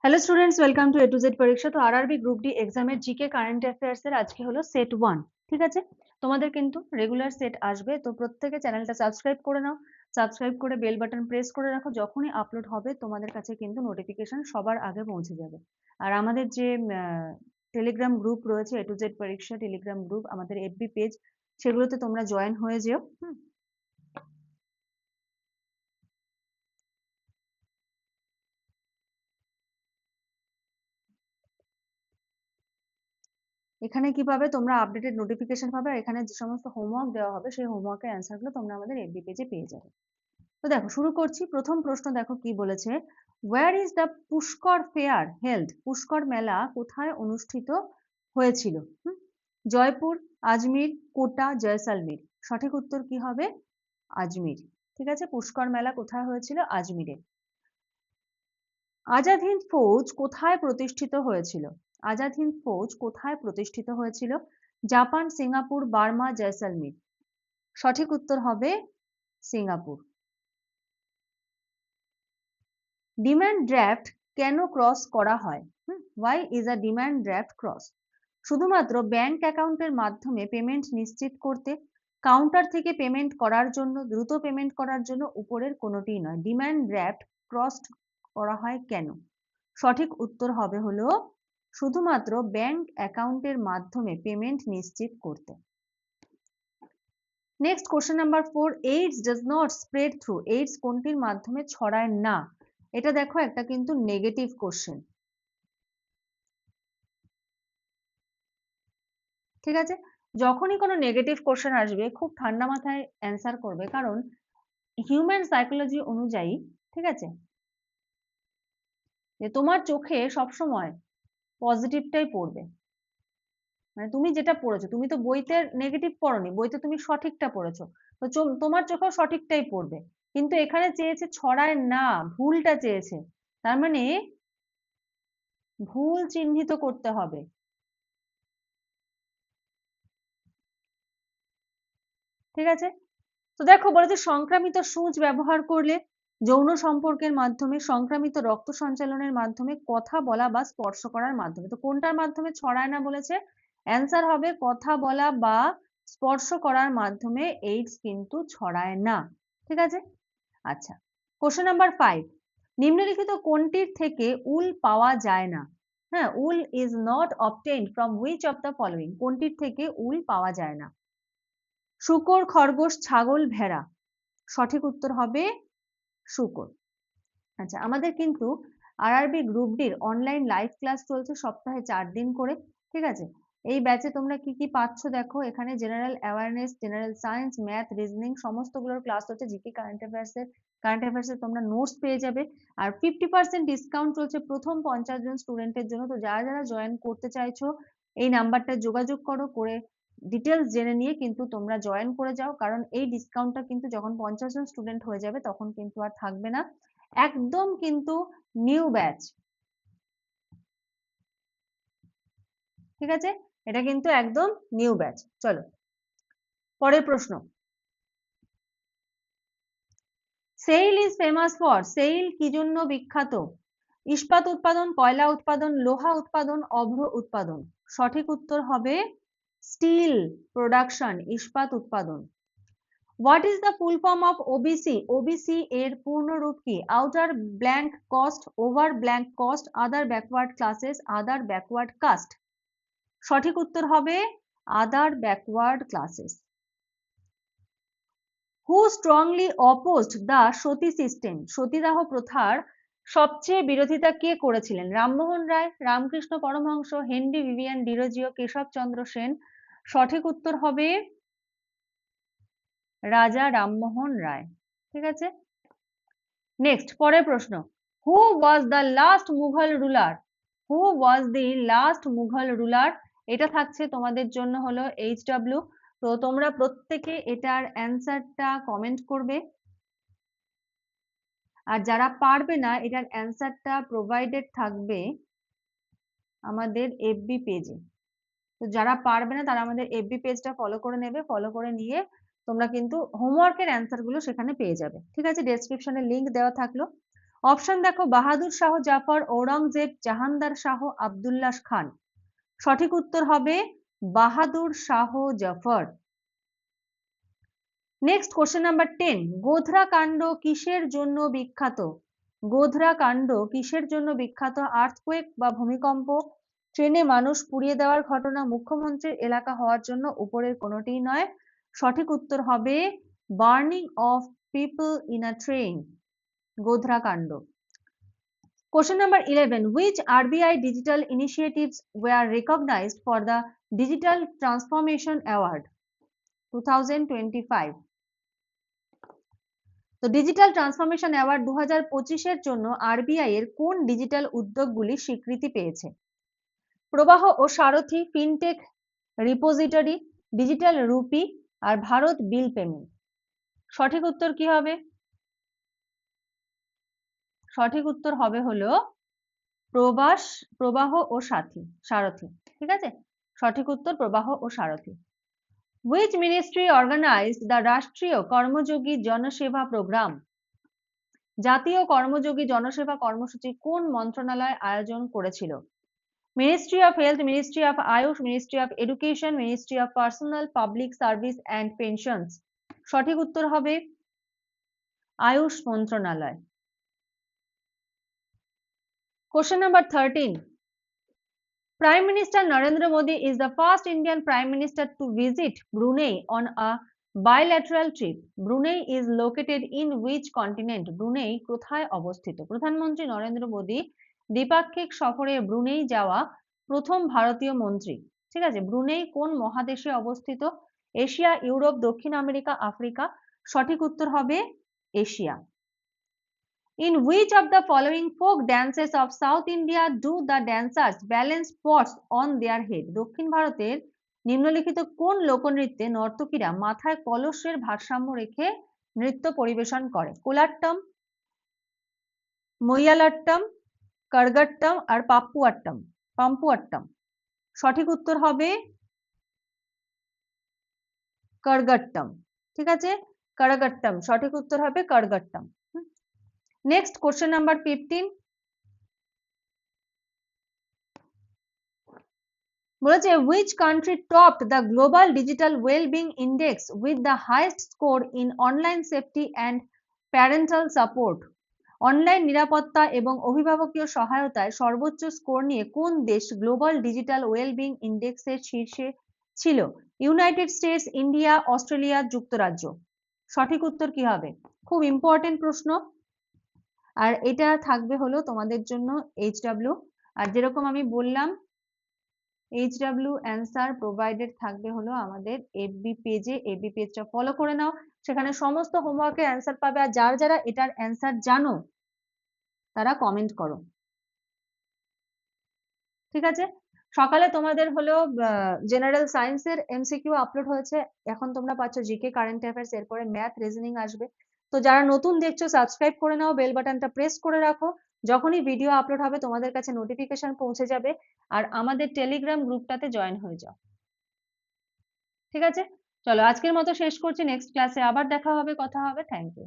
Hello students, welcome to A to Z পরীক্ষা। তো RRB group D এক্সামের GK current affairs এর আজকে হলো সেট 1। ঠিক আছে, তোমাদের কিন্তু রেগুলার সেট আসবে, তো প্রত্যেকে চ্যানেলটা সাবস্ক্রাইব করে নাও। সাবস্ক্রাইব করে বেল বাটন প্রেস করে রাখো, যখনই আপলোড হবে তোমাদের কাছে কিন্তু নোটিফিকেশন সবার আগে পৌঁছে যাবে। আর আমাদের যে টেলিগ্রাম গ্রুপ রয়েছে, এ টু জেড পরীক্ষা টেলিগ্রাম গ্রুপ, আমাদের এফবি পেজ, সেগুলোতে তোমরা জয়েন হয়ে যেও। এখানে কি পাবে তোমরা? আপডেটেড নোটিফিকেশন পাবে, আর এখানে যে সমস্ত হোমওয়ার্ক দেওয়া হবে সেই হোমওয়ার্কের অ্যান্সার গুলো তোমরা আমাদের এফবি পেজে পেয়ে যাবে। তো দেখো, শুরু করছি। প্রথম প্রশ্ন দেখো কি বলেছে, where is the Pushkar fair held? Pushkar মেলা কোথায় অনুষ্ঠিত হয়েছিল? জয়পুর, আজমির, কোটা, জয়সালমীর। সঠিক উত্তর কি হবে? আজমির। ঠিক আছে, পুষ্কর মেলা কোথায় হয়েছিল? আজমিরে। আজাদ হিন্দ ফৌজ কোথায় প্রতিষ্ঠিত হয়েছিল? আজাদ হিন্দ ফৌজ কোথায় প্রতিষ্ঠিত হয়েছিল? Japan, Singapore, Burma, Jaisalmer. সঠিক উত্তর হবে সিঙ্গাপুর। ডিমান্ড ড্রাফট কেন ক্রস করা হয়? Why is a demand draft cross? শুধুমাত্র ব্যাংক অ্যাকাউন্টের মাধ্যমে পেমেন্ট নিশ্চিত করতে, কাউন্টার থেকে পেমেন্ট করার জন্য, দ্রুত পেমেন্ট করার জন্য, উপরের কোনোটিই নয়। ডিমান্ড ড্রাফট ক্রস করা হয় কেন? সঠিক উত্তর হবে হলো শুধুমাত্র ব্যাংক অ্যাকাউন্টের মাধ্যমে পেমেন্ট নিশ্চিত করতে। Next question number 4, AIDS does not spread through? AIDS কোনটির মাধ্যমে ছড়ায় না? এটা দেখো একটা কিন্তু নেগেটিভ কোশ্চেন। ঠিক আছে, যখনই কোনো নেগেটিভ কোশ্চেন আসবে খুব ঠান্ডা মাথায় অ্যান্সার করবে, কারণ হিউম্যান সাইকোলজি অনুযায়ী, ঠিক আছে, যে তোমার চোখে সবসময় পজিটিভটাই পড়বে। মানে তুমি যেটা পড়েছো, তুমি তো বইতে নেগেটিভ পড়োনি, বইতে তুমি সঠিকটা পড়েছো, তো তোমার চোখেও সঠিকটাই পড়বে। কিন্তু এখানে চেয়েছে ছড়ায় না, ভুলটা চেয়েছে, তার মানে ভুল চিহ্নিত করতে হবে। ঠিক আছে, তো দেখো বলেছে সংক্রামিত সূঁচ ব্যবহার করলে, যৌন সম্পর্কের মাধ্যমে, সংক্রামিত রক্ত সঞ্চালনের মাধ্যমে, কথা বলা বা স্পর্শ করার মাধ্যমে। তো কোনটার মাধ্যমে ছড়ায় না বলেছে? অ্যান্সার হবে কথা বলা বা স্পর্শ করার মাধ্যমে এইডস কিন্তু ছড়ায় না। ঠিক আছে, আচ্ছা। কোশ্চেন নাম্বার 5, নিম্নলিখিত কোনটির থেকে উল পাওয়া যায় না? হ্যাঁ, wool is not obtained from which of the following? কোনটির থেকে উল পাওয়া যায় না? শূকর, খরগোশ, ছাগল, ভেড়া। সঠিক উত্তর হবে শূকর। আচ্ছা, আমাদের কিন্তু আরআরবি গ্রুপ ডির অনলাইন লাইভ ক্লাস চলছে সপ্তাহে 4 দিন করে। ঠিক আছে, এই ব্যাচে তোমরা কি কি পাচ্ছ দেখো, এখানে general awareness, general science, math, reasoning সমস্তগুলোর ক্লাস হচ্ছে। জিকে কারেন্ট অ্যাফেয়ার্সের তোমরা নোটস পেয়ে যাবে। আর 50% ডিসকাউন্ট চলছে প্রথম 50 জন স্টুডেন্টের জন্য। তো যারা যারা জয়েন করতে চাইছো এই নাম্বারটা যোগাযোগ করো, করে ডিটেলস জেনে নিয়ে কিন্তু তোমরা জয়েন করে যাও, কারণ এই ডিসকাউন্টটা কিন্তু যখন 50 জন স্টুডেন্ট হয়ে যাবে তখন কিন্তু আর থাকবে না। একদম কিন্তু নিউ ব্যাচ। ঠিক আছে, এটা কিন্তু একদম নিউ ব্যাচ। চলো পরের প্রশ্ন। Sail is famous for? Sail কি জন্য বিখ্যাত? ইস্পাত উৎপাদন, কয়লা উৎপাদন, লোহা উৎপাদন, অভ্র উৎপাদন। সঠিক উত্তর হবে স্টিল প্রোডাকশন, ইস্পাত উৎপাদন। What is the full form of OBC? OBC এর পূর্ণ রূপ কি? Outer blank cost, over blank cost, other backward classes, other backward caste. সঠিক উত্তর হবে other backward classes. Who strongly opposed the sati system? সতীদাহ প্রথার সবচেয়ে বিরোধিতা কে করেছিলেন? Rammohan Roy, Ramakrishna Paramahamsa, Henry Vivian Derozio, Keshabchandra Sen. সঠিক উত্তর হবে রাজা রামমোহন রায়। ঠিক আছে, নেক্সট পরের প্রশ্ন। Who was the last Mughal ruler? Who was the last Mughal ruler? এটা থাকছে তোমাদের জন্য হলো HW। তো তোমরা প্রত্যেকে এটার অ্যান্সারটা কমেন্ট করবে, আর যারা পারবে না এটার অ্যান্সারটা প্রোভাইডেড থাকবে আমাদের এফবি পেজে। তো যারা পারবে না তারা আমাদের এফবি পেজটা ফলো করে নেবে, ফলো করে নিয়ে তোমরা কিন্তু হোমওয়ার্কের অ্যান্সার গুলো সেখানে পেয়ে যাবে। ঠিক আছে, ডেসক্রিপশনে লিংক দেওয়া থাকলো। অপশন দেখো, বাহাদুর শাহ জাফর, ঔরঙ্গজেব, জাহানদার শাহ, আব্দুল্লাহ খান। সঠিক উত্তর হবে Bahadur Shah Zafar. Next question number 10, Godhra কাণ্ড কিসের জন্য বিখ্যাত? গোধরা কাণ্ড কিসের জন্য বিখ্যাত? আর্থকোয়েক বা ভূমিকম্প, ট্রেনে মানুষ পুড়িয়ে দেওয়ার ঘটনা, মুখ্যমন্ত্রীর এলাকা হওয়ার জন্য, উপরের কোনোটিই নয়। সঠিক উত্তর হবে burning of people in a train, Godhra কাণ্ড। Question number 11, which RBI digital initiatives were recognized for the Digital Transformation Award 2025? তো ডিজিটাল ট্রান্সফরমেশন অ্যাওয়ার্ড 2025 জন্য আরবিআই এর কোন ডিজিটাল উদ্যোগগুলি স্বীকৃতি পেয়েছে? প্রবাহ ও সারথি, ফিনটেক রিপোজিটরি, ডিজিটাল রুপি আর ভারত বিল পেমেন্ট। সঠিক উত্তর কি হবে? সঠিক উত্তর হবে হলো প্রবাহ ও সারথি। ঠিক আছে, সঠিক উত্তর প্রবাহ ও সারথি। Which ministry organized the রাষ্ট্রীয় কর্মযোগী জনসেবা প্রোগ্রাম? জাতীয় কর্মযোগী জনসেবা কর্মসূচি কোন মন্ত্রণালয় আয়োজন করেছিল? Ministry of health, ministry of Ayush, ministry of education, ministry of personal public service and pensions. সঠিক উত্তর হবে আয়ুষ মন্ত্রণালয়। Question number 13. Prime Minister Narendra Modi is the first Indian Prime Minister to visit Brunei on a bilateral trip. Brunei is located in which continent? Brunei কোথায় অবস্থিত? প্রধানমন্ত্রী নরেন্দ্র মোদী দ্বিপাক্ষিক সফরে Brunei যাওয়া প্রথম ভারতীয় মন্ত্রী। ঠিক আছে, ব্রুনেই কোন মহাদেশে অবস্থিত? এশিয়া, ইউরোপ, দক্ষিণ আমেরিকা, আফ্রিকা। সঠিক উত্তর হবে Asia. In which of the following folk dances of South India do the dancers balance pots on their head? দক্ষিণ ভারতের নিম্নলিখিত কোন লোকনৃত্যে নর্তকীরা মাথায় কলসের ভারসাম্য রেখে নৃত্য পরিবেশন করে? কোলাট্টম, মইয়ালাট্টম, করগট্টম আর পাম্পুয়াট্টম। সঠিক উত্তর হবে করগট্টম। ঠিক আছে, করগট্টম, সঠিক উত্তর হবে করগট্টম। Next, question number 15. বলেছে which country topped the global digital well-being index with the highest score in online safety and parental support? Online নিরাপত্তা এবং অভিভাবকীয় সহায়তায় সর্বোচ্চ স্কোর নিয়ে কোন দেশ গ্লোবাল ডিজিটাল ওয়েলবিং ইন্ডেক্সের শীর্ষে ছিল? ইউনাইটেড স্টেটস, ইন্ডিয়া, অস্ট্রেলিয়া, যুক্তরাজ্য। সঠিক উত্তর কি হবে? খুব ইম্পর্টেন্ট প্রশ্ন, আর এটা থাকবে হলো তোমাদের জন্য HW। আর যেরকম আমি বললাম HW অ্যান্সার প্রোভাইডেড থাকবে হলো আমাদের FB পেজে। FB পেজটা ফলো করে নাও, সেখানে সমস্ত হোমওয়ার্কের অ্যান্সার পাবে। আর যারা যারা এটার অ্যান্সার জানো তারা কমেন্ট করো। ঠিক আছে, সকালে তোমাদের হলো জেনারেল সায়েন্সের MCQ আপলোড হয়েছে, এখন তোমরা পাচ্ছ জিকে, কারেন্ট অ্যাফেয়ার্স, এরপরে ম্যাথ, রিজনিং আসবে। তো যারা নতুন দেখছো সাবস্ক্রাইব করে নাও, বেল বাটনটা প্রেস করে রাখো, যখনই ভিডিও আপলোড হবে তোমাদের কাছে নোটিফিকেশন পৌঁছে যাবে। আর আমাদের টেলিগ্রাম গ্রুপটাতে জয়েন হয়ে যাও। ঠিক আছে, চলো আজকের মতো শেষ করছি, নেক্সট ক্লাসে আবার দেখা হবে, কথা হবে। Thank you.